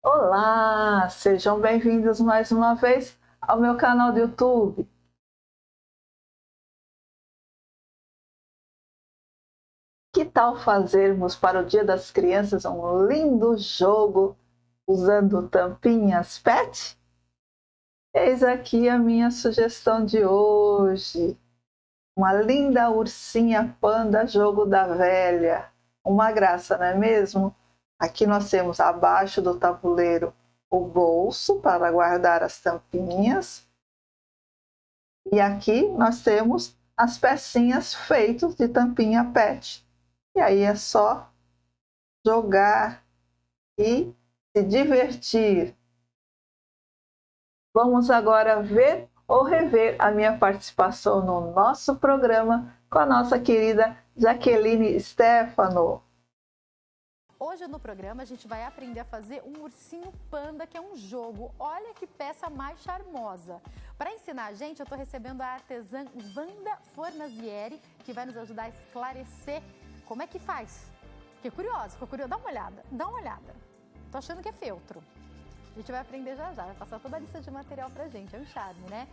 Olá, sejam bem-vindos mais uma vez ao meu canal do YouTube. Que tal fazermos para o Dia das Crianças um lindo jogo usando tampinhas PET? Eis aqui a minha sugestão de hoje. Uma linda ursinha panda jogo da velha. Uma graça, não é mesmo? Aqui nós temos abaixo do tabuleiro o bolso para guardar as tampinhas. E aqui nós temos as pecinhas feitas de tampinha PET. E aí é só jogar e se divertir. Vamos agora ver ou rever a minha participação no nosso programa com a nossa querida Jaqueline Stefano. Hoje no programa a gente vai aprender a fazer um ursinho panda, que é um jogo. Olha que peça mais charmosa. Para ensinar a gente, eu estou recebendo a artesã Wanda Fornazieri, que vai nos ajudar a esclarecer como é que faz. Fiquei curiosa, ficou curiosa? Dá uma olhada. Tô achando que é feltro. A gente vai aprender já, vai passar toda a lista de material pra gente, é um charme, né?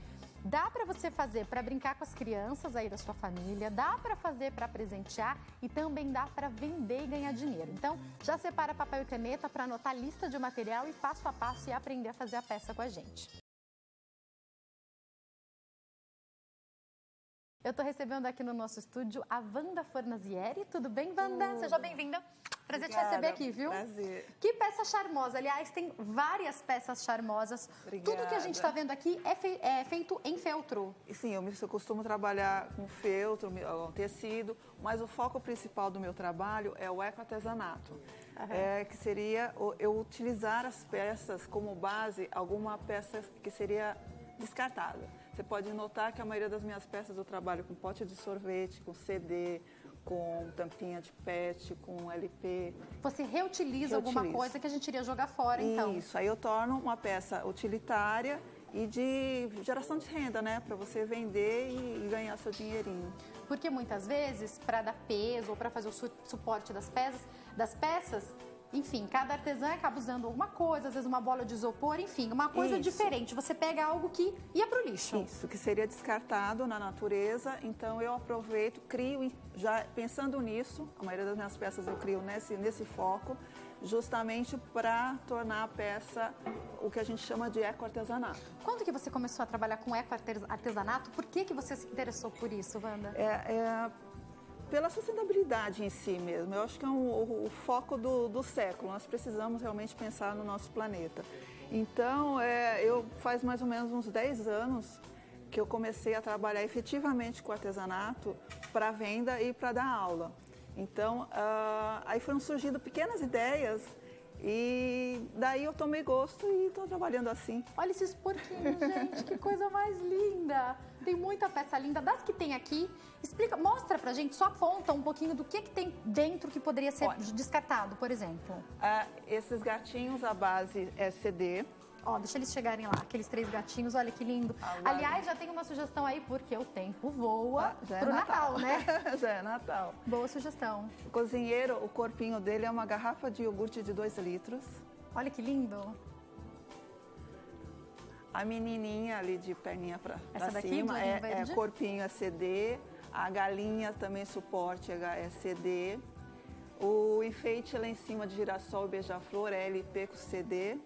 Dá para você fazer para brincar com as crianças aí da sua família, dá para fazer para presentear e também dá para vender e ganhar dinheiro. Então, já separa papel e caneta para anotar a lista de material e passo a passo e aprender a fazer a peça com a gente. Eu estou recebendo aqui no nosso estúdio a Wanda Fornazieri. Tudo bem, Wanda? Seja bem-vinda. Prazer te receber aqui, viu? Prazer. Que peça charmosa. Aliás, tem várias peças charmosas. Obrigada. Tudo que a gente está vendo aqui é feito em feltro. Sim, eu costumo trabalhar com feltro, tecido, mas o foco principal do meu trabalho é o ecoartesanato. Que seria eu utilizar as peças como base, alguma peça que seria descartada. Você pode notar que a maioria das minhas peças eu trabalho com pote de sorvete, com CD, com tampinha de PET, com LP. Você reutiliza alguma coisa que a gente iria jogar fora, então? Isso, aí eu torno uma peça utilitária e de geração de renda, né? Para você vender e ganhar seu dinheirinho. Porque muitas vezes, para dar peso ou para fazer o suporte das peças, enfim, cada artesã acaba usando alguma coisa, às vezes uma bola de isopor, enfim, uma coisa diferente. Você pega algo que ia para o lixo. Isso, que seria descartado na natureza, então eu aproveito, crio, já pensando nisso, a maioria das minhas peças eu crio nesse foco, justamente para tornar a peça o que a gente chama de ecoartesanato. Quando que você começou a trabalhar com ecoartesanato? Por que você se interessou por isso, Wanda? Pela sustentabilidade em si mesmo. Eu acho que é o foco do século. Nós precisamos realmente pensar no nosso planeta. Então, eu faz mais ou menos uns 10 anos que eu comecei a trabalhar efetivamente com artesanato para venda e para dar aula. Então, aí foram surgindo pequenas ideias e daí eu tomei gosto e estou trabalhando assim. Olha esses porquinhos, gente, que coisa mais linda! Tem muita peça linda. Das que tem aqui, mostra pra gente, só aponta um pouquinho do que tem dentro que poderia ser descartado, por exemplo. Esses gatinhos, a base é CD. Ó, deixa eles chegarem lá, aqueles 3 gatinhos, olha que lindo. Aliás, já tem uma sugestão aí, porque o tempo voa pro Natal, né? Já é Natal. Boa sugestão. O cozinheiro, o corpinho dele é uma garrafa de iogurte de 2 litros. Olha que lindo. A menininha ali de perninha pra daqui, cima corpinho é CD. A galinha também suporte é CD. O enfeite lá em cima de girassol e beija-flor é LP com CD.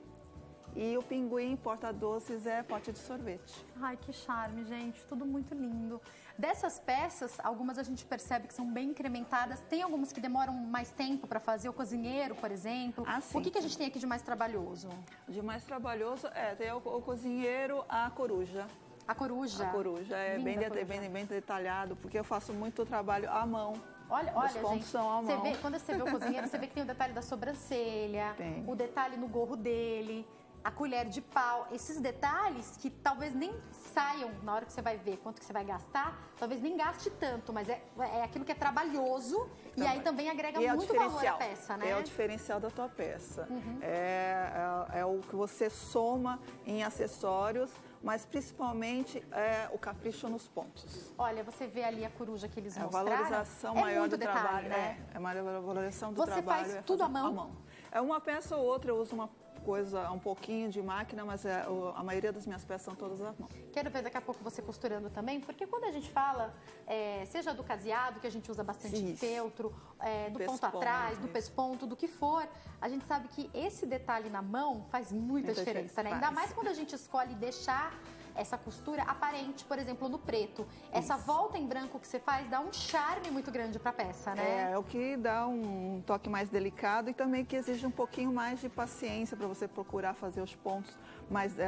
E o pinguim porta-doces é pote de sorvete. Ai, que charme, gente. Tudo muito lindo. Dessas peças, algumas a gente percebe que são bem incrementadas. Tem algumas que demoram mais tempo para fazer. O cozinheiro, por exemplo. Sim, o que a gente tem aqui de mais trabalhoso? De mais trabalhoso tem o cozinheiro, a coruja. A coruja? A coruja é bem detalhado, porque eu faço muito trabalho à mão. Olha, gente, são à mão. Quando você vê o cozinheiro, você vê que tem o detalhe da sobrancelha, o detalhe no gorro dele, a colher de pau, esses detalhes que talvez nem saiam na hora que você vai ver quanto que você vai gastar, talvez nem gaste tanto, mas é aquilo que é trabalhoso e aí também agrega muito valor à peça, né? É o diferencial da tua peça. É o que você soma em acessórios, mas principalmente o capricho nos pontos. Olha, você vê ali a coruja que eles mostraram. A valorização maior do trabalho, né? É a valorização do trabalho. Você faz tudo à mão? É uma peça ou outra, eu uso coisa, um pouquinho de máquina, mas a maioria das minhas peças são todas à mão. Quero ver daqui a pouco você costurando também, porque quando a gente fala, seja do caseado, que a gente usa bastante feltro, do ponto atrás, do pesponto, do que for, a gente sabe que esse detalhe na mão faz muita diferença, né? Ainda mais quando a gente escolhe deixar essa costura aparente, por exemplo, no preto. Essa volta em branco que você faz dá um charme muito grande para a peça, né? É o que dá um toque mais delicado e também que exige um pouquinho mais de paciência para você procurar fazer os pontos mais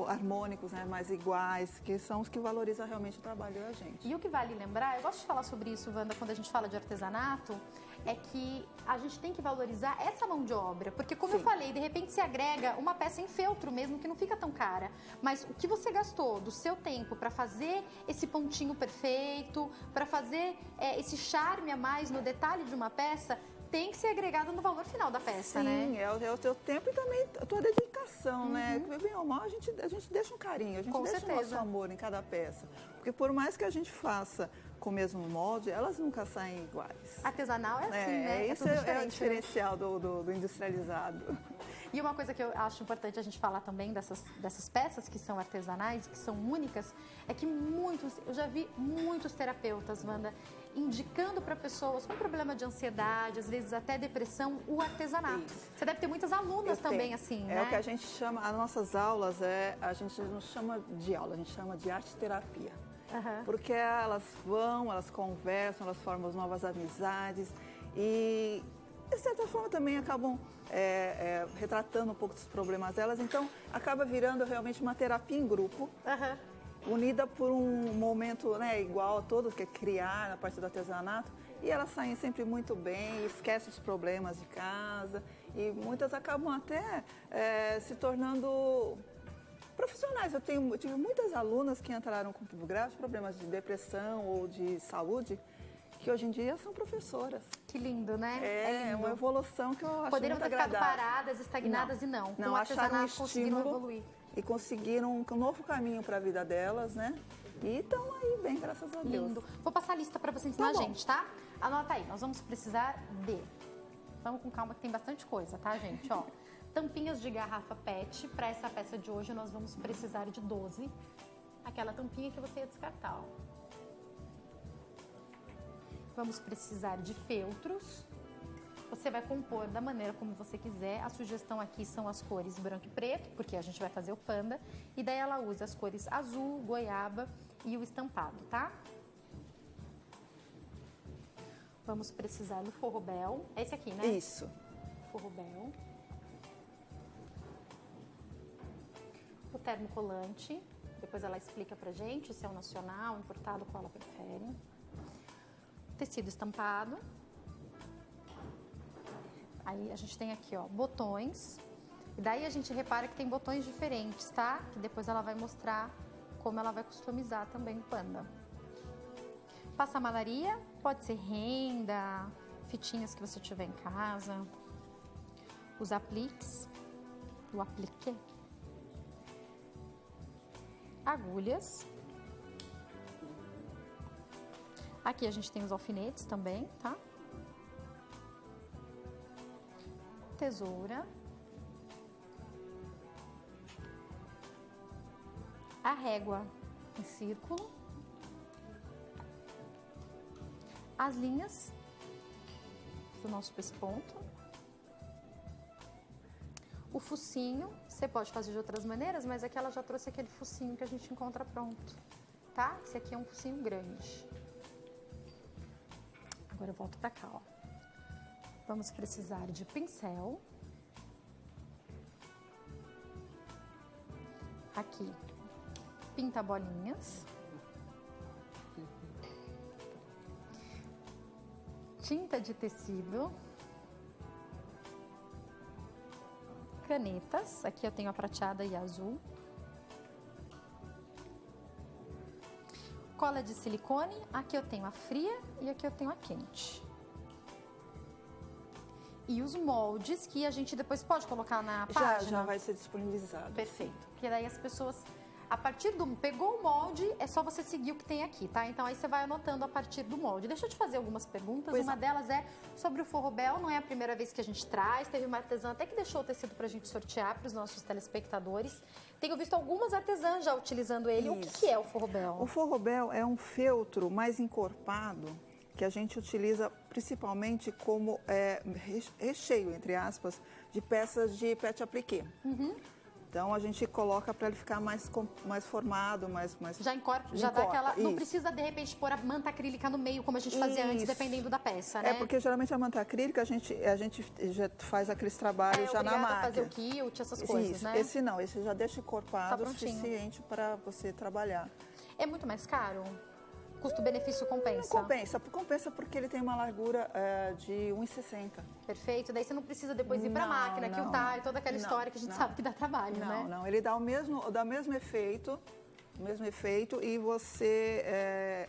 harmônicos, né, mais iguais, que são os que valorizam realmente o trabalho da gente. E o que vale lembrar, eu gosto de falar sobre isso, Wanda, quando a gente fala de artesanato, é que a gente tem que valorizar essa mão de obra, porque como eu falei, de repente se agrega uma peça em feltro mesmo, que não fica tão cara, mas o que você gastou do seu tempo para fazer esse pontinho perfeito, para fazer esse charme a mais no detalhe de uma peça, tem que ser agregado no valor final da peça, né? Sim, é o seu tempo e também a tua dedicação, né? Bem ou mal, a gente deixa um carinho, a gente deixa o nosso amor em cada peça. Porque por mais que a gente faça com o mesmo molde, elas nunca saem iguais. Artesanal é assim, né? Isso é o diferencial do industrializado. E uma coisa que eu acho importante a gente falar também dessas peças que são artesanais, que são únicas, é que eu já vi muitos terapeutas, Wanda, indicando para pessoas com problema de ansiedade, às vezes até depressão, o artesanato. Isso. Você deve ter muitas alunas também assim, né? É o que a gente chama, as nossas aulas, a gente não chama de aula, a gente chama de arte-terapia. Porque elas vão, elas conversam, elas formam novas amizades e, de certa forma, também acabam retratando um pouco dos problemas delas. Então, acaba virando realmente uma terapia em grupo, unida por um momento, né, igual a todos, que é criar na parte do artesanato. E elas saem sempre muito bem, esquecem os problemas de casa e muitas acabam até se tornando profissionais. Eu tive muitas alunas que entraram com graves problemas de depressão ou de saúde, que hoje em dia são professoras. Que lindo, né? É uma evolução que eu acho Poderiam muito ter ficado agradável. paradas, estagnadas e não. Com Não, o acharam um artesanato conseguiram estímulo evoluir. e conseguiram um novo caminho para a vida delas, né? E estão aí bem, graças a Deus. Lindo. Vou passar a lista para você ensinar a gente, tá? Anota aí, nós vamos precisar de... Vamos com calma que tem bastante coisa, tá, gente? Ó, tampinhas de garrafa PET. Para essa peça de hoje nós vamos precisar de 12. Aquela tampinha que você ia descartar, ó. Vamos precisar de feltros. Você vai compor da maneira como você quiser. A sugestão aqui são as cores branco e preto, porque a gente vai fazer o panda. E daí ela usa as cores azul, goiaba e o estampado, tá? Vamos precisar do forrobel. É esse aqui, né? Isso. Forrobel. O termocolante. Depois ela explica pra gente se é um nacional, importado, qual ela prefere. Tecido estampado. Aí a gente tem aqui, ó, botões. E daí a gente repara que tem botões diferentes, tá? Que depois ela vai mostrar como ela vai customizar também o panda. Passamalaria, pode ser renda, fitinhas que você tiver em casa. Os apliques, o aplique. Agulhas. Aqui a gente tem os alfinetes também, tá? Tesoura. A régua em círculo. As linhas do nosso pesponto. O focinho, você pode fazer de outras maneiras, mas aqui ela já trouxe aquele focinho que a gente encontra pronto, tá? Esse aqui é um focinho grande. Agora eu volto pra cá, ó. Vamos precisar de pincel. Aqui, pinta bolinhas. Tinta de tecido. Canetas. Aqui eu tenho a prateada e a azul. Cola de silicone. Aqui eu tenho a fria e aqui eu tenho a quente. E os moldes que a gente depois pode colocar na página. Já vai ser disponibilizado. Perfeito. Porque daí as pessoas A partir do... Pegou o molde, é só você seguir o que tem aqui, tá? Então aí você vai anotando a partir do molde. Deixa eu te fazer algumas perguntas. Pois uma não. delas é sobre o forrobel. Não é a primeira vez que a gente traz. Teve uma artesã até que deixou o tecido pra gente sortear para os nossos telespectadores. Tenho visto algumas artesãs já utilizando ele. O que é o forrobel? O forrobel é um feltro mais encorpado que a gente utiliza principalmente como recheio, entre aspas, de peças de pet appliqué. Então a gente coloca para ele ficar mais formado, mais já incorpora, já dá aquela... Não precisa de repente pôr a manta acrílica no meio como a gente fazia antes, dependendo da peça, né? É porque geralmente a manta acrílica a gente já faz aqueles trabalhos já na máquina. Fazer o quilt, essas coisas, né? Esse não, esse já deixa encorpado o suficiente para você trabalhar. É muito mais caro? Custo-benefício compensa? Não compensa porque ele tem uma largura de 1,60. Perfeito, daí você não precisa depois ir para a máquina, quiltar e toda aquela história que a gente sabe que dá trabalho, né? Não, ele dá o mesmo efeito e você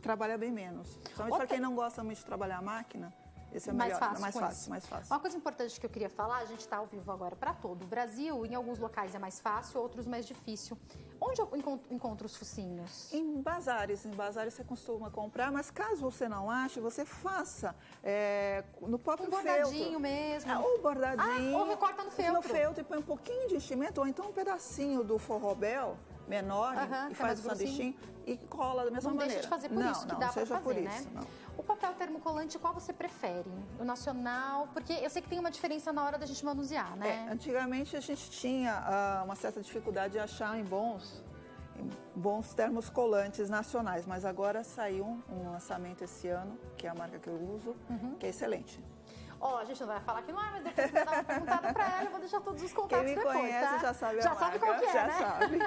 trabalha bem menos. Principalmente para quem não gosta muito de trabalhar a máquina. Esse é mais melhor, fácil, mais fácil. Uma coisa importante que eu queria falar, a gente está ao vivo agora para todo o Brasil, em alguns locais é mais fácil, outros mais difícil. Onde eu encontro os focinhos? Em bazares você costuma comprar, mas caso você não ache, você faça no próprio feltro. Um bordadinho mesmo. Ou bordadinho. Ou recorta no feltro. No feltro e põe um pouquinho de enchimento, ou então um pedacinho do forrobel menor e faz o sanduichinho e cola da mesma maneira. Não deixa de fazer por isso, que dá para fazer, né? Não. O papel termocolante, qual você prefere? O nacional? Porque eu sei que tem uma diferença na hora da gente manusear, né? Antigamente a gente tinha uma certa dificuldade de achar em bons termocolantes nacionais, mas agora saiu um lançamento esse ano, que é a marca que eu uso, que é excelente. A gente não vai falar que não é, mas depois que eu dar uma perguntada pra ela, eu vou deixar todos os contatos depois. Quem me conhece tá? Já sabe já sabe qual que é, né? Sabe.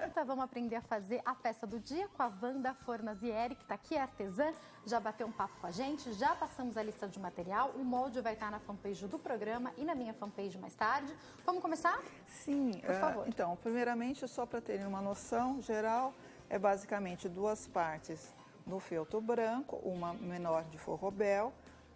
Então vamos aprender a fazer a peça do dia com a Wanda Fornazieri, que tá aqui, é artesã, já bateu um papo com a gente, já passamos a lista de material, o molde vai estar na fanpage do programa e na minha fanpage mais tarde. Vamos começar? Sim, por favor. Então, primeiramente, só para terem uma noção geral, é basicamente 2 partes no feltro branco, uma menor de forrobel,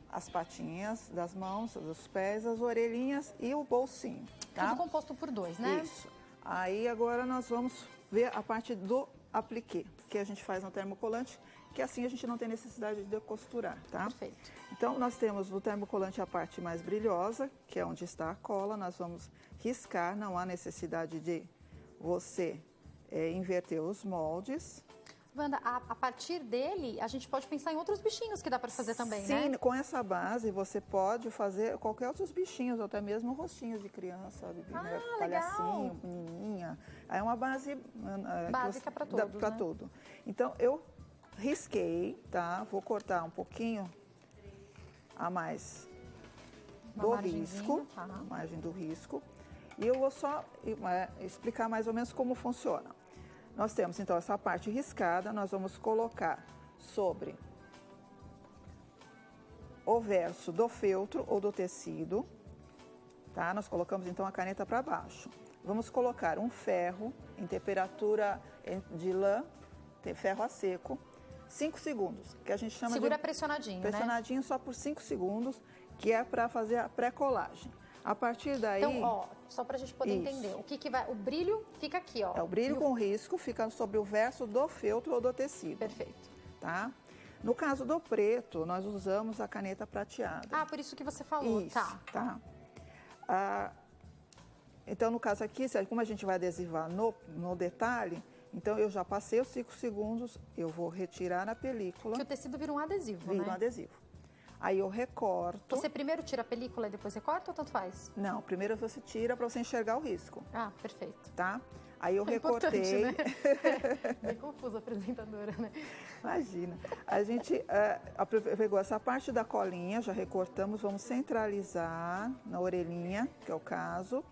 as patinhas das mãos, dos pés, as orelhinhas e o bolsinho. Tá? Tudo composto por 2, né? Isso. Aí agora nós vamos ver a parte do appliqué, que a gente faz no termocolante, que assim a gente não tem necessidade de costurar, tá? Perfeito. Então nós temos no termocolante a parte mais brilhosa, que é onde está a cola, nós vamos riscar, não há necessidade de você inverter os moldes. Wanda, a partir dele, a gente pode pensar em outros bichinhos que dá para fazer também, né? Sim, com essa base você pode fazer qualquer outros bichinhos, até mesmo rostinhos de criança, palhacinho, menininha. É uma base básica para todos, para tudo. Então eu risquei, tá? Vou cortar um pouquinho a mais do risco, tá. margem do risco, e eu vou só explicar mais ou menos como funciona. Nós temos, então, essa parte riscada, nós vamos colocar sobre o verso do feltro ou do tecido, tá? Nós colocamos, então, a caneta para baixo. Vamos colocar um ferro em temperatura de lã, ferro a seco, 5 segundos, que a gente chama Segura pressionadinho, pressionadinho, né? Só por 5 segundos, que é para fazer a pré-colagem. A partir daí... Então, só para a gente poder entender, o que vai... O brilho fica aqui, ó. O brilho com risco fica sobre o verso do feltro ou do tecido. Perfeito. Tá? No caso do preto, nós usamos a caneta prateada. Ah, por isso que você falou. Isso, tá. Então, no caso aqui, como a gente vai adesivar no detalhe, então eu já passei os 5 segundos, eu vou retirar a película. Que o tecido vira um adesivo, Vira um adesivo. Aí eu recorto. Você primeiro tira a película e depois recorta ou tanto faz? Não, primeiro você tira para você enxergar o risco. Ah, perfeito. Tá? Aí eu recortei. Né? Bem confusa a apresentadora, né? Imagina. A gente pegou essa parte da colinha, já recortamos, vamos centralizar na orelhinha, que é o caso.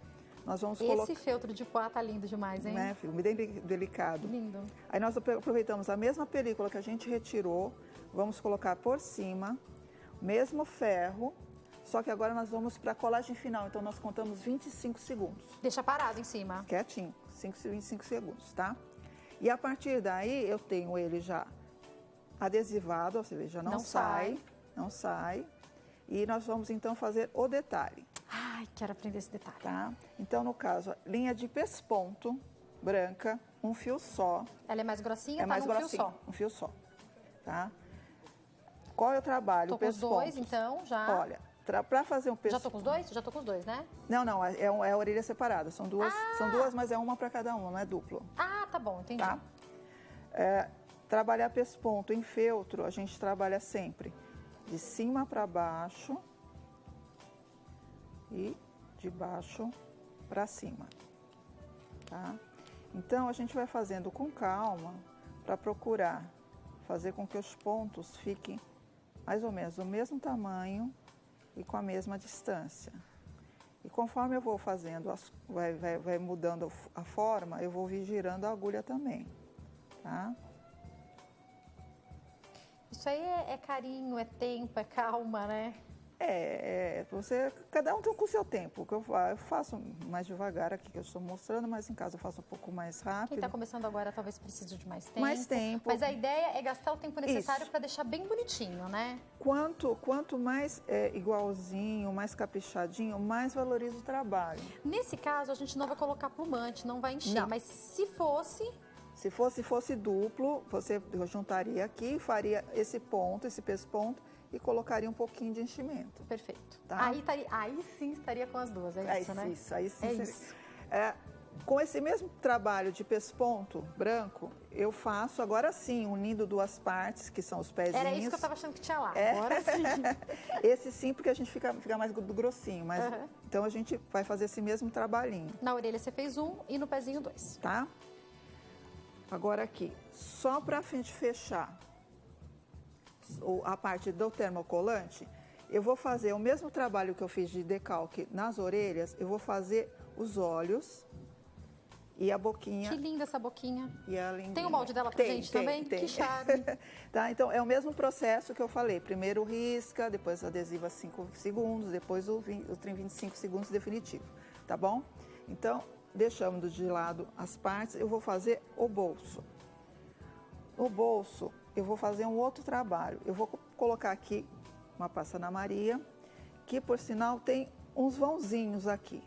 Nós vamos colocar... Esse feltro de poá tá lindo demais, hein? Né, filho? Bem delicado. Lindo. Aí nós aproveitamos a mesma película que a gente retirou, vamos colocar por cima, mesmo ferro, só que agora nós vamos para a colagem final, então nós contamos 25 segundos. Deixa parado em cima. Quietinho, 25 segundos, tá? E a partir daí eu tenho ele já adesivado, ou seja, não sai. E nós vamos então fazer o detalhe. Ai, quero aprender esse detalhe. Tá? Então, no caso, linha de pesponto, branca, um fio só. Ela é mais grossinha, É tá mais num fio grossinho, só. um fio só, tá? Qual é o trabalho? Tô com os dois, então, já. Olha, para fazer um pesponto... Já tô com os dois? Já tô com os dois, né? Não, é a orelha separada. São duas, mas é uma para cada uma, não é duplo. Ah, tá bom, entendi. Tá? Trabalhar pesponto em feltro, a gente trabalha sempre de cima para baixo e de baixo para cima, tá? Então, a gente vai fazendo com calma para procurar fazer com que os pontos fiquem mais ou menos do mesmo tamanho e com a mesma distância. E conforme eu vou fazendo, vai mudando a forma, eu vou vir girando a agulha também, tá? Isso aí é carinho, é tempo, é calma, né? Cada um tem com o seu tempo. O que eu faço mais devagar aqui que eu estou mostrando, mas em casa eu faço um pouco mais rápido. Quem está começando agora talvez precise de mais tempo. Mais tempo. Mas a ideia é gastar o tempo necessário para deixar bem bonitinho, né? Quanto mais igualzinho, mais caprichadinho, mais valoriza o trabalho. Nesse caso, a gente não vai colocar plumante, não vai encher. Não. Mas se fosse... Se fosse duplo, você juntaria aqui, faria esse ponto, esse pesponto, e colocaria um pouquinho de enchimento. Perfeito. Tá? Aí sim estaria com as duas, é isso, né? Aí sim. É isso. Com esse mesmo trabalho de pesponto branco, eu faço agora sim, unindo duas partes, que são os pezinhos. Era isso que eu estava achando que tinha lá, agora sim. Esse sim, porque a gente fica mais grossinho, mas então a gente vai fazer esse mesmo trabalhinho. Na orelha você fez um e no pezinho dois. Tá? Agora aqui, só para a gente fechar a parte do termocolante, eu vou fazer o mesmo trabalho que eu fiz de decalque nas orelhas, eu vou fazer os olhos e a boquinha. Que linda essa boquinha. E a linguinha. Tem o molde dela pra gente também? Tem. Que charme. Tá, então é o mesmo processo que eu falei. Primeiro risca, depois adesiva 5 segundos, depois o trem 25 segundos definitivo, tá bom? Então, deixando de lado as partes, eu vou fazer o bolso. No bolso, eu vou fazer um outro trabalho. Eu vou colocar aqui uma Passana Maria, que por sinal tem uns vãozinhos aqui.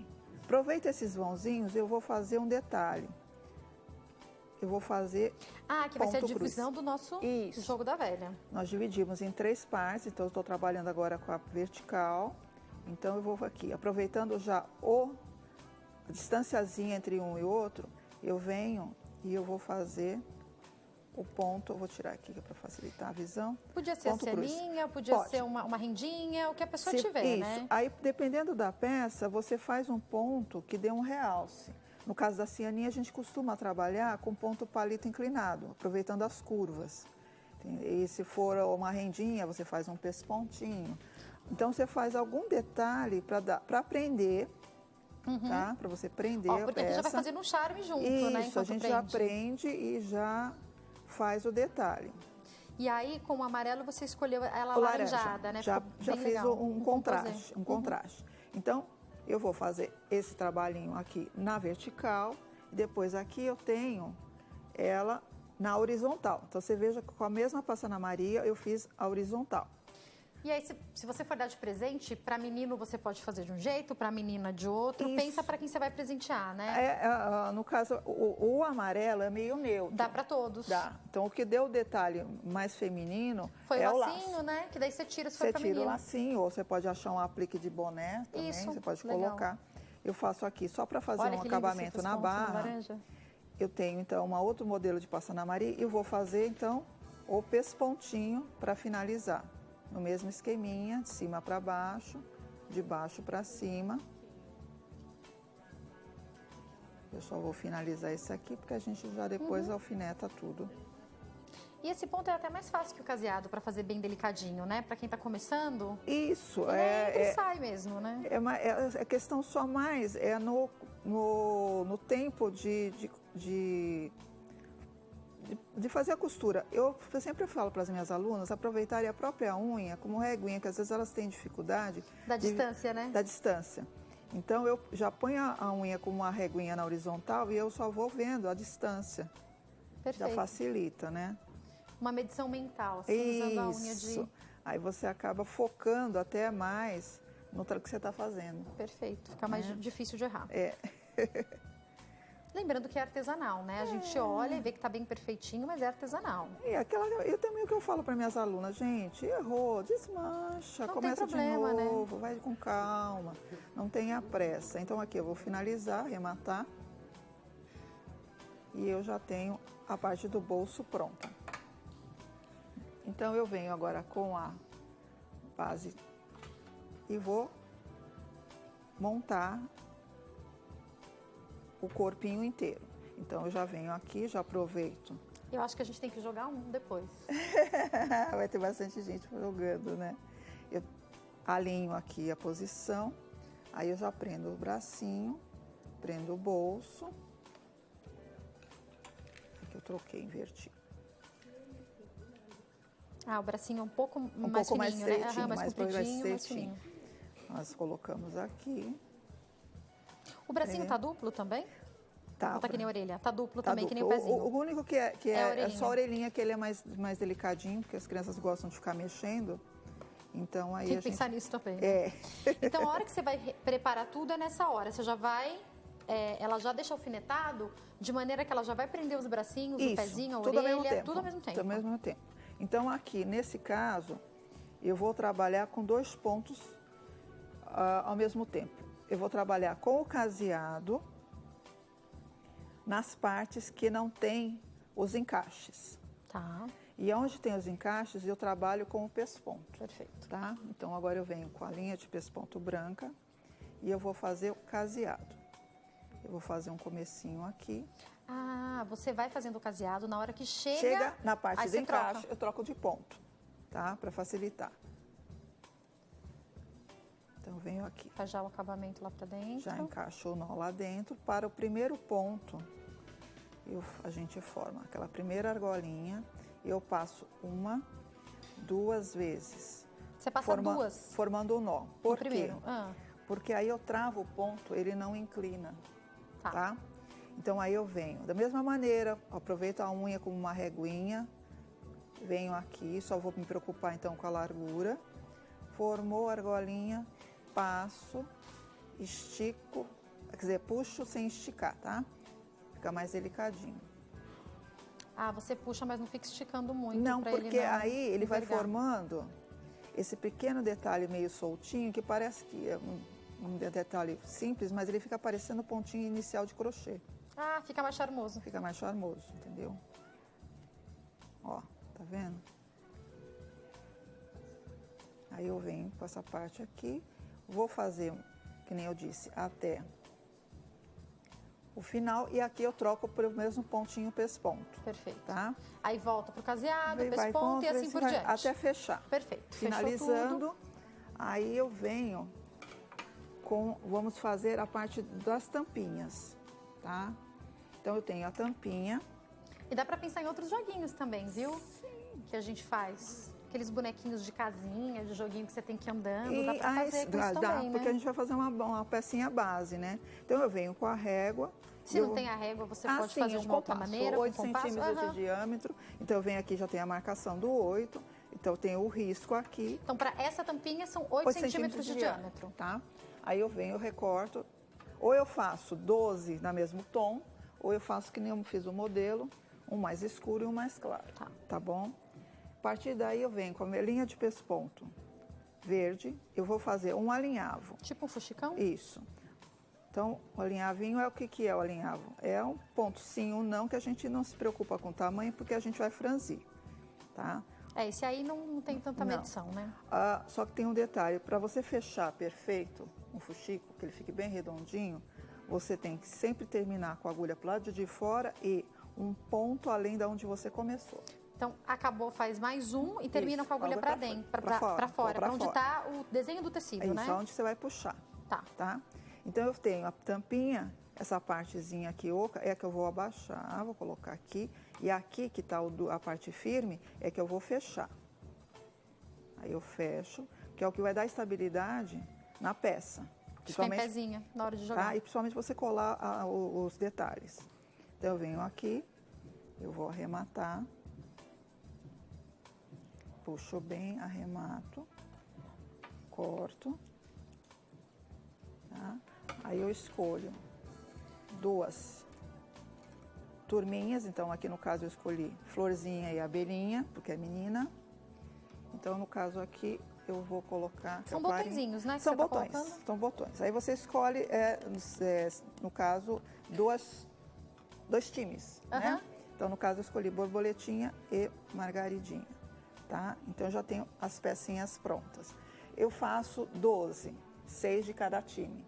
Aproveita esses vãozinhos e eu vou fazer um detalhe. Eu vou fazer que vai ser a ponto divisão cruz. do nosso Isso. jogo da velha. Nós dividimos em 3 partes, então eu estou trabalhando agora com a vertical. Então eu vou aqui, aproveitando já a distanciazinha entre um e outro, eu venho e eu vou fazer o ponto, eu vou tirar aqui para facilitar a visão. Podia ser a ceninha, podia ser uma rendinha, o que a pessoa tiver, isso. né? Aí, dependendo da peça, você faz um ponto que dê um realce. No caso da cianinha, a gente costuma trabalhar com ponto palito inclinado, aproveitando as curvas. E se for uma rendinha, você faz um pespontinho. Então, você faz algum detalhe para prender, tá? Para você prender a porque peça. aqui já vai fazendo um charme junto, isso, né? Isso, a gente já prende e já faz o detalhe. E aí, com o amarelo, você escolheu ela O laranjada, laranja, né? Já fiz legal. um contraste. Então, eu vou fazer esse trabalhinho aqui na vertical, e depois aqui eu tenho ela na horizontal. Então, você veja que com a mesma Passana Maria, eu fiz a horizontal. E aí, se você for dar de presente, para menino você pode fazer de um jeito, para menina de outro. Isso. Pensa para quem você vai presentear, né? No caso, o amarelo é meio neutro. Dá para todos. Dá. Então, o que deu o detalhe mais feminino foi é o o lacinho, laço. né? Que daí você tira se for para menino. Você tira o menino. lacinho, ou você pode achar um aplique de boné também. Isso, você pode legal. colocar. Eu faço aqui só para fazer Olha um que lindo acabamento esse na barra. laranja. Eu tenho, então, um outro modelo de Passana Maria e eu vou fazer, então, o pespontinho para finalizar. No mesmo esqueminha, de cima para baixo, de baixo para cima. Eu só vou finalizar esse aqui, porque a gente já depois alfineta tudo. E esse ponto é até mais fácil que o caseado para fazer bem delicadinho, né? Para quem tá começando. Isso, ele sai mesmo, né? É questão só mais, no tempo de fazer a costura. Eu sempre falo para as minhas alunas aproveitarem a própria unha como reguinha, que às vezes elas têm dificuldade. Da distância, né? Da distância. Então, eu já ponho a unha como uma reguinha na horizontal e eu só vou vendo a distância. Perfeito. Já facilita, né? Uma medição mental, assim, usando a unha de... Aí você acaba focando até mais no que você está fazendo. Perfeito. Fica mais difícil de errar. Lembrando que é artesanal, né? A gente olha e vê que tá bem perfeitinho, mas é artesanal. E eu também o que eu falo para minhas alunas, gente, errou, desmancha, Não começa tem problema, de novo, vai com calma, não tenha pressa. Então aqui eu vou finalizar, arrematar, e eu já tenho a parte do bolso pronta. Então eu venho agora com a base e vou montar o corpinho inteiro. Então eu já venho aqui, já aproveito. Eu acho que a gente tem que jogar um depois. Vai ter bastante gente jogando, né? Eu alinho aqui a posição, aí eu já prendo o bracinho, prendo o bolso. Aqui eu troquei, inverti. Ah, o bracinho é um pouco mais Um pouco mais fininho, né? estreitinho, mais compridinho, mais estreitinho. fininho. Nós colocamos aqui. O bracinho tá duplo também? Tá. Ou tá que nem a orelha? Tá duplo Tá também, duplo. que nem o pezinho. O único que É a é orelhinha. só a orelhinha, que ele é mais delicadinho, porque as crianças gostam de ficar mexendo. Então aí Tem a que pensar gente... nisso também. Né? É. Então, a hora que você vai preparar tudo é nessa hora. Você já vai... ela já deixa alfinetado, de maneira que ela já vai prender os bracinhos, o pezinho, a tudo orelha, ao mesmo tempo, tudo ao mesmo tempo. Tudo ao mesmo tempo. Então aqui, nesse caso, eu vou trabalhar com 2 pontos ao mesmo tempo. Eu vou trabalhar com o caseado nas partes que não tem os encaixes. Tá, E onde tem os encaixes, eu trabalho com o pesponto. perfeito. Tá? Então agora eu venho com a linha de pesponto branca e eu vou fazer o caseado. Eu vou fazer um comecinho aqui. Ah, você vai fazendo o caseado na hora que Chega na parte aí do você encaixe, troca. eu troco de ponto, tá? Para facilitar. Então eu venho aqui. Faz já o acabamento lá pra dentro. Já encaixo o nó lá dentro. Para o primeiro ponto, a gente forma aquela primeira argolinha. Eu passo 1, 2 vezes. Você passa duas? Formando o nó. Por quê? Primeiro. Porque aí eu travo o ponto, ele não inclina, tá? Então aí eu venho, da mesma maneira, aproveito a unha como uma reguinha, venho aqui, só vou me preocupar então com a largura. Formou a argolinha, passo, estico, quer dizer, puxo sem esticar, tá? Fica mais delicadinho. Ah, você puxa, mas não fica esticando muito. Não, pra porque ele não aí ele vai envergar. formando esse pequeno detalhe meio soltinho, que parece que é um detalhe simples, mas ele fica parecendo o pontinho inicial de crochê. Ah, fica mais charmoso. Fica mais charmoso, entendeu? Ó, tá vendo? Aí eu venho com essa parte aqui, vou fazer, que nem eu disse, até o final, e aqui eu troco para o mesmo pontinho pesponto. Perfeito. Tá? Aí volta pro caseado, Vai pesponto contra, e assim por diante. Até fechar. Perfeito. Finalizando, aí eu venho com, vamos fazer a parte das tampinhas, tá? Então eu tenho a tampinha. E dá pra pensar em outros joguinhos também, viu? Sim. Que a gente faz. Aqueles bonequinhos de casinha, de joguinho que você tem que ir andando, dá pra fazer com isso também, porque né? a gente vai fazer uma pecinha base, né? Então eu venho com a régua. Se não tem a régua, você pode sim, fazer de uma outra maneira, 8 com compasso. centímetros de diâmetro. Então eu venho aqui, já tem a marcação do 8. Então eu tenho o risco aqui. Então para essa tampinha são 8 centímetros de diâmetro. Tá? Aí eu venho, recorto. Ou eu faço 12 no mesmo tom, ou eu faço que nem eu fiz o modelo, um mais escuro e um mais claro. Tá bom? A partir daí eu venho com a minha linha de pesponto verde, eu vou fazer um alinhavo. Tipo um fuxicão? Isso. Então, o alinhavinho é o que é o alinhavo? É um ponto sim ou não, que a gente não se preocupa com o tamanho, porque a gente vai franzir, tá? Esse aí não tem tanta medição, né? Só que tem um detalhe, para você fechar perfeito um fuxico, que ele fique bem redondinho, você tem que sempre terminar com a agulha pro lado de fora e um ponto além da onde você começou. Então, acabou, faz mais um e termina com a agulha para dentro, para fora, para onde está o desenho do tecido, né? Isso, onde você vai puxar. Tá. Então, eu tenho a tampinha, essa partezinha aqui oca, é a que eu vou abaixar, vou colocar aqui. E aqui, que está a parte firme, é que eu vou fechar. Aí eu fecho, que é o que vai dar estabilidade na peça. Fica em pezinha, na hora de jogar. Tá? E principalmente você colar os detalhes. Então, eu venho aqui, eu vou arrematar. Puxo bem, arremato, corto, tá? Aí eu escolho 2 turminhas, então aqui no caso eu escolhi florzinha e abelhinha, porque é menina. Então no caso aqui eu vou colocar... São botõezinhos, né? Que São você tá botões, colocando? são botões. Aí você escolhe, no caso, dois times, né? Então no caso eu escolhi borboletinha e margaridinha, tá? Então eu já tenho as pecinhas prontas. Eu faço 12, 6 de cada time.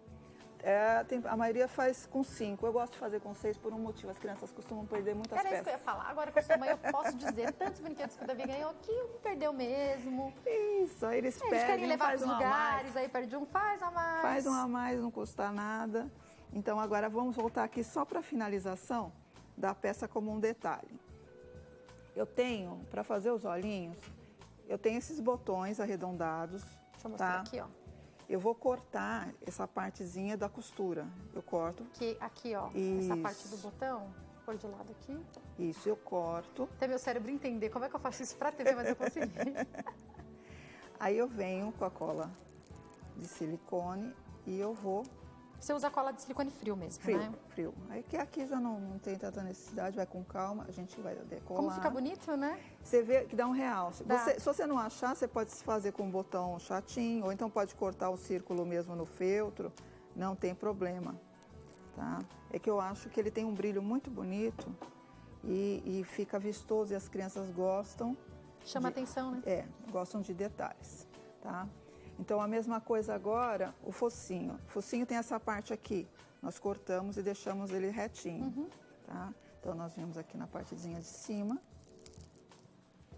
A maioria faz com 5. Eu gosto de fazer com 6 por um motivo. As crianças costumam perder muitas peças. Era isso que eu ia falar. Agora, com sua mãe, eu posso dizer tantos brinquedos que o Davi ganhou que um perdeu mesmo. Isso, aí eles Eles querem levar para os faz um a lugares, mais. aí perde um, faz a mais. Faz um a mais, não custa nada. Então agora vamos voltar aqui só para a finalização da peça como um detalhe. Eu tenho, para fazer os olhinhos, eu tenho esses botões arredondados. Deixa eu mostrar aqui, ó. Eu vou cortar essa partezinha da costura. Eu corto. Aqui, ó. Isso. Essa parte do botão. Pôr de lado aqui. Isso, eu corto. Até meu cérebro entender como é que eu faço isso pra TV, mas eu consegui. Aí eu venho com a cola de silicone e eu vou... Você usa cola de silicone frio mesmo, né? Frio. Aí que aqui já não tem tanta necessidade, vai com calma, a gente vai decolar. Como fica bonito, né? Você vê que dá um realce. Dá. Se você não achar, você pode fazer com um botão chatinho, ou então pode cortar o círculo mesmo no feltro, não tem problema, tá? É que eu acho que ele tem um brilho muito bonito e fica vistoso e as crianças gostam. Chama atenção, né? Gostam de detalhes, tá? Então, a mesma coisa agora, o focinho. O focinho tem essa parte aqui. Nós cortamos e deixamos ele retinho, tá? Então, nós vemos aqui na partezinha de cima.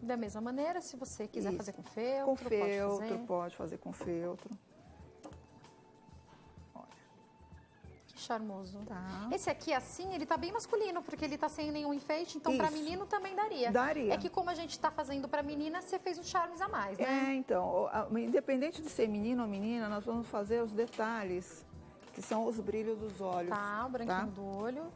Da mesma maneira, se você quiser Isso. fazer com feltro, Com feltro, pode fazer. pode fazer com feltro. Olha. Que charmoso. Tá. Esse aqui, assim, ele tá bem masculino, porque ele tá sem nenhum enfeite, então pra Isso. menino também daria. Daria. É que como a gente tá fazendo pra menina, você fez uns charmes a mais, né? Então, independente de ser menino ou menina, nós vamos fazer os detalhes, que são os brilhos dos olhos. Tá, o branquinho tá? do olho.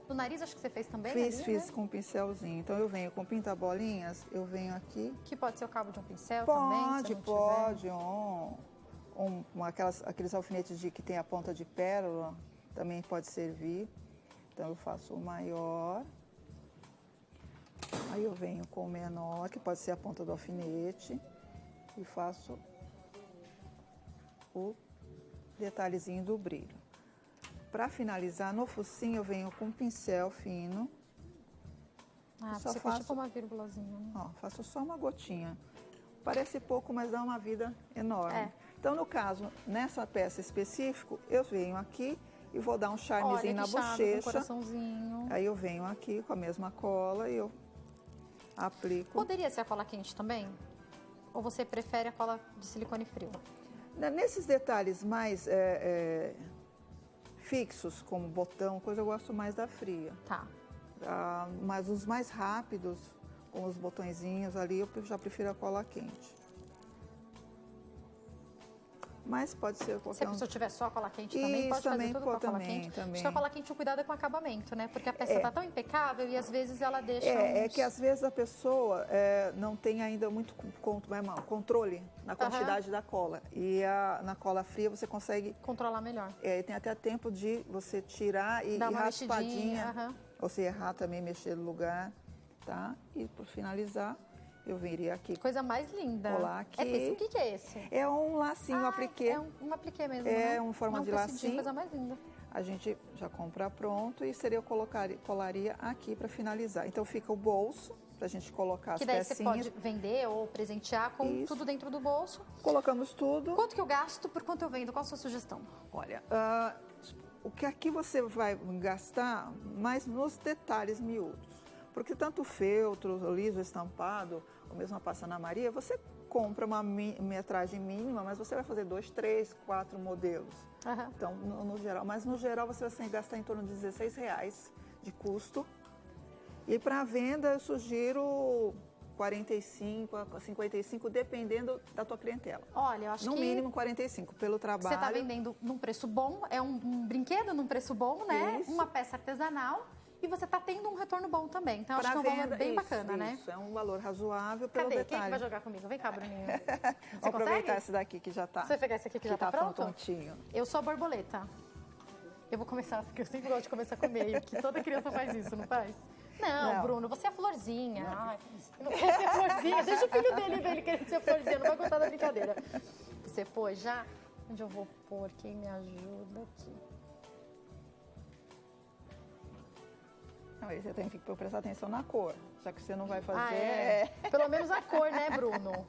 No nariz, acho que você fez também, Fiz né? com um pincelzinho. Então, eu venho com pinta-bolinhas, eu venho aqui. Que pode ser o cabo de um pincel também, se não Pode, tiver. aqueles alfinetes que tem a ponta de pérola, também pode servir. Então eu faço o maior, aí eu venho com o menor, que pode ser a ponta do alfinete, e faço o detalhezinho do brilho. Para finalizar, no focinho eu venho com um pincel fino. Você faz tipo uma vírgulazinha, né? Ó, faço só uma gotinha. Parece pouco, mas dá uma vida enorme. Então, no caso, nessa peça específica, eu venho aqui e vou dar um charmezinho na bochecha. Um coraçãozinho. Aí eu venho aqui com a mesma cola e eu aplico. Poderia ser a cola quente também? Ou você prefere a cola de silicone frio? Nesses detalhes mais fixos, como botão, coisa, eu gosto mais da fria. Tá. Mas os mais rápidos, com os botõezinhos ali, eu já prefiro a cola quente. Mas pode ser qualquer Se a pessoa tiver só a cola quente também, Isso, pode também, fazer tudo com a cola também, quente. também. Acho que a cola quente, o cuidado é com o acabamento, né? Porque a peça tá tão impecável e às vezes ela deixa É que às vezes a pessoa não tem ainda muito controle na quantidade da cola. E na cola fria você consegue controlar melhor. Tem até tempo de você tirar e dar uma raspadinha. Ou se errar também, mexer no lugar, tá? E por finalizar, eu viria aqui. Coisa mais linda. Colar aqui. O que é esse? É um lacinho apliqué. É um apliqué mesmo, É uma forma de lacinho. Coisa mais linda. A gente já compra pronto e eu colaria aqui para finalizar. Então fica o bolso para a gente colocar as pecinhas. Que daí você pode vender ou presentear com tudo dentro do bolso. Colocamos tudo. Quanto que eu gasto, por quanto eu vendo? Qual a sua sugestão? Olha, o que aqui você vai gastar, mais nos detalhes miúdos. Porque tanto o feltro, o liso estampado, ou mesmo a pasta Ana Maria, você compra uma metragem mínima, mas você vai fazer 2, 3, 4 modelos. Então, no geral. Mas no geral você vai gastar em torno de R$16 de custo. E para venda eu sugiro 45 a 55, dependendo da tua clientela. Olha, eu acho que... No mínimo 45, pelo trabalho. Você está vendendo num preço bom, é um brinquedo num preço bom, né? Isso. Uma peça artesanal. E você está tendo um retorno bom também. Então, acho que é um valor bem bacana, né? Isso, é um valor razoável pelo detalhe. detalhe. Quem que vai jogar comigo? Vem cá, Bruninho. Vamos aproveitar esse daqui que já está. Você pegar esse aqui que já está pronto? Prontinho. Eu sou a borboleta. Eu vou começar, porque eu sempre gosto de começar com meio, que toda criança faz isso, não faz? Não, Bruno, você é florzinha. Ai, eu não quero ser florzinha. Deixa o filho dele querendo ser florzinha, não vai contar da brincadeira. Você pôs já? Onde eu vou pôr? Quem me ajuda aqui? Não, aí você tem que prestar atenção na cor, já que você não vai fazer... Ah, é? Pelo menos a cor, né, Bruno?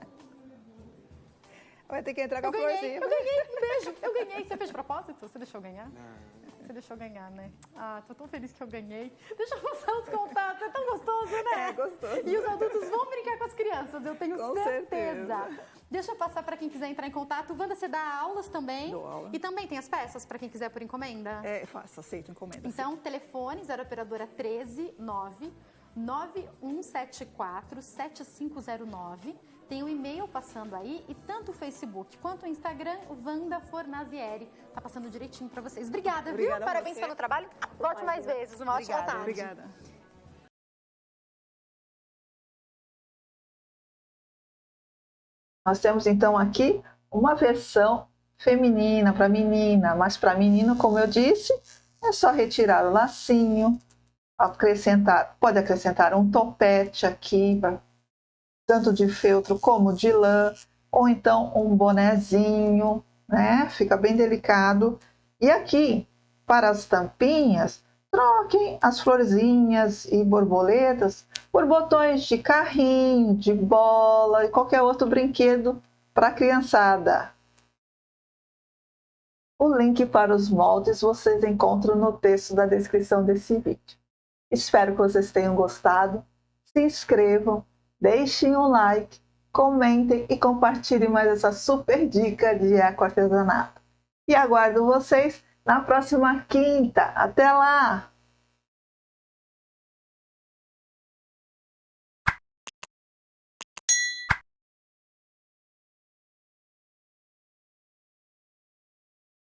Vai ter que entrar com a ganhei, florzinha. eu ganhei, um beijo, eu ganhei. Você fez de propósito? Você deixou eu ganhar? Não. Você deixou eu ganhar, né? Ah, tô tão feliz que eu ganhei. Deixa eu passar os contatos, é tão gostoso, né? É gostoso. E os adultos vão brincar com as crianças, eu tenho Com certeza. certeza. Deixa eu passar para quem quiser entrar em contato. Wanda, você dá aulas também? Dou aula. E também tem as peças para quem quiser por encomenda? É, faço, aceito encomenda. Então, telefone 0 operadora 13 9 9174 7509. Tem o e-mail passando aí e tanto o Facebook quanto o Instagram, Wanda Fornazieri. Tá passando direitinho para vocês. Obrigada, Obrigada viu? a Parabéns você. pelo trabalho. Volte mais vezes. Uma ótima tarde. Obrigada. Nós temos então aqui uma versão feminina para menina, mas para menino, como eu disse, é só retirar o lacinho, pode acrescentar um topete aqui, tanto de feltro como de lã, ou então um bonezinho, né? Fica bem delicado. E aqui, para as tampinhas, troquem as florzinhas e borboletas por botões de carrinho, de bola e qualquer outro brinquedo para a criançada. O link para os moldes vocês encontram no texto da descrição desse vídeo. Espero que vocês tenham gostado. Se inscrevam, deixem um like, comentem e compartilhem mais essa super dica de ecoartesanato. E aguardo vocês na próxima quinta. Até lá!